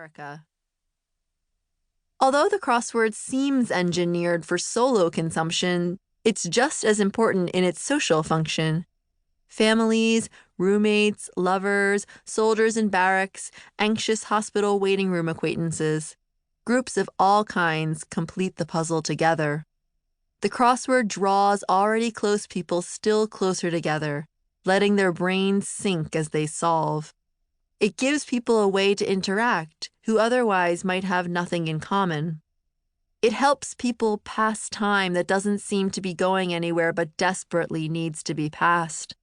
America. Although the crossword seems engineered for solo consumption, it's just as important in its social function. Families, roommates, lovers, soldiers in barracks, anxious hospital waiting room acquaintances. Groups of all kinds complete the puzzle together. The crossword draws already close people still closer together, letting their brains sink as they solve. It gives people a way to interact who otherwise might have nothing in common. It helps people pass time that doesn't seem to be going anywhere but desperately needs to be passed.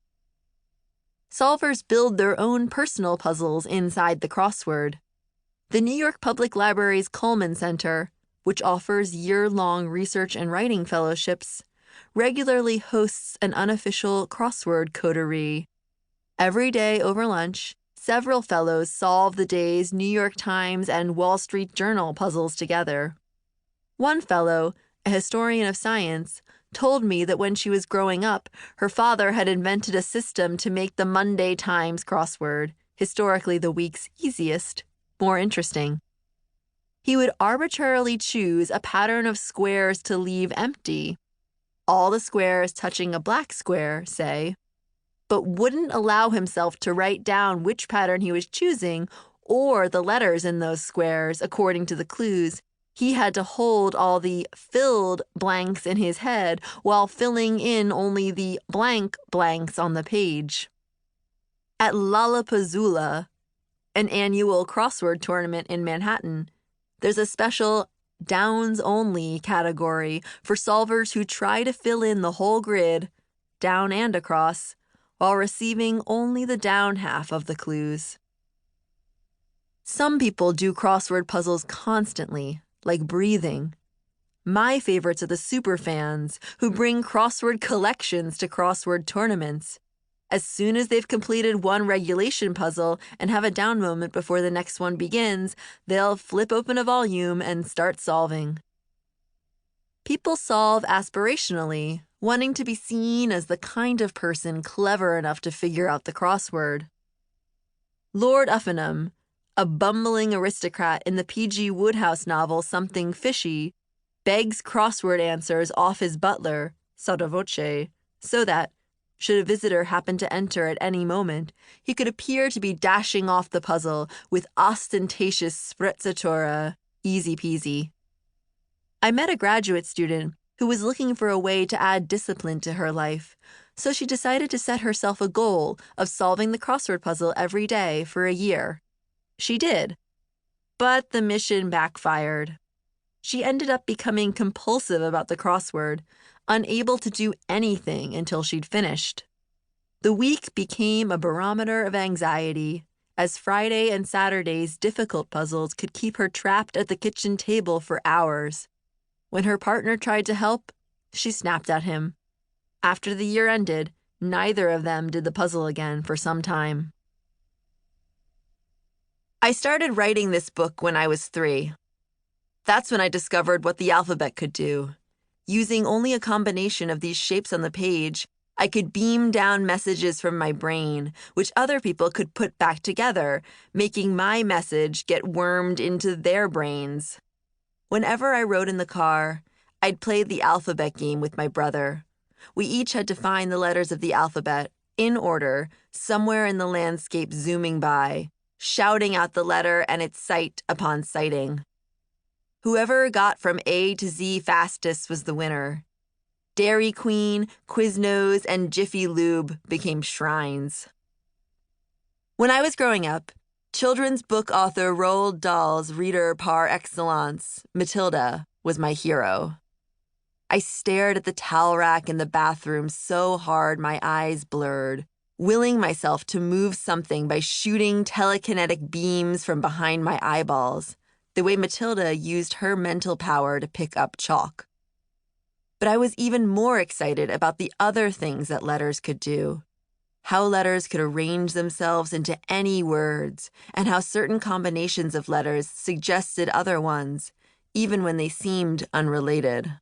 Solvers build their own personal puzzles inside the crossword. The New York Public Library's Cullman Center, which offers year-long research and writing fellowships, regularly hosts an unofficial crossword coterie. Every day over lunch, several fellows solve the day's New York Times and Wall Street Journal puzzles together. One fellow, a historian of science, told me that when she was growing up, her father had invented a system to make the Monday Times crossword, historically the week's easiest, more interesting. He would arbitrarily choose a pattern of squares to leave empty, all the squares touching a black square, say, but wouldn't allow himself to write down which pattern he was choosing or the letters in those squares according to the clues. He had to hold all the filled blanks in his head while filling in only the blank blanks on the page. At Lollapuzzoola, an annual crossword tournament in Manhattan, there's a special downs-only category for solvers who try to fill in the whole grid, down and across, while receiving only the down half of the clues. Some people do crossword puzzles constantly, like breathing. My favorites are the superfans who bring crossword collections to crossword tournaments. As soon as they've completed one regulation puzzle and have a down moment before the next one begins, they'll flip open a volume and start solving. People solve aspirationally, wanting to be seen as the kind of person clever enough to figure out the crossword. Lord Uffenham, a bumbling aristocrat in the P.G. Wodehouse novel Something Fishy, begs crossword answers off his butler, sotto voce, so that, should a visitor happen to enter at any moment, he could appear to be dashing off the puzzle with ostentatious sprezzatura, easy peasy. I met a graduate student who was looking for a way to add discipline to her life, so she decided to set herself a goal of solving the crossword puzzle every day for a year. She did, but the mission backfired. She ended up becoming compulsive about the crossword, unable to do anything until she'd finished. The week became a barometer of anxiety, as Friday and Saturday's difficult puzzles could keep her trapped at the kitchen table for hours. When her partner tried to help, she snapped at him. After the year ended, neither of them did the puzzle again for some time. I started writing this book when I was 3. That's when I discovered what the alphabet could do. Using only a combination of these shapes on the page, I could beam down messages from my brain, which other people could put back together, making my message get wormed into their brains. Whenever I rode in the car, I'd play the alphabet game with my brother. We each had to find the letters of the alphabet, in order, somewhere in the landscape zooming by, shouting out the letter and its sight upon sighting. Whoever got from A to Z fastest was the winner. Dairy Queen, Quiznos, and Jiffy Lube became shrines. When I was growing up, children's book author Roald Dahl's reader par excellence, Matilda, was my hero. I stared at the towel rack in the bathroom so hard my eyes blurred, willing myself to move something by shooting telekinetic beams from behind my eyeballs, the way Matilda used her mental power to pick up chalk. But I was even more excited about the other things that letters could do. How letters could arrange themselves into any words, and how certain combinations of letters suggested other ones, even when they seemed unrelated.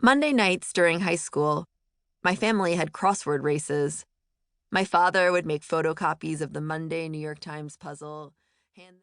Monday nights during high school, my family had crossword races. My father would make photocopies of the Monday New York Times puzzle, hand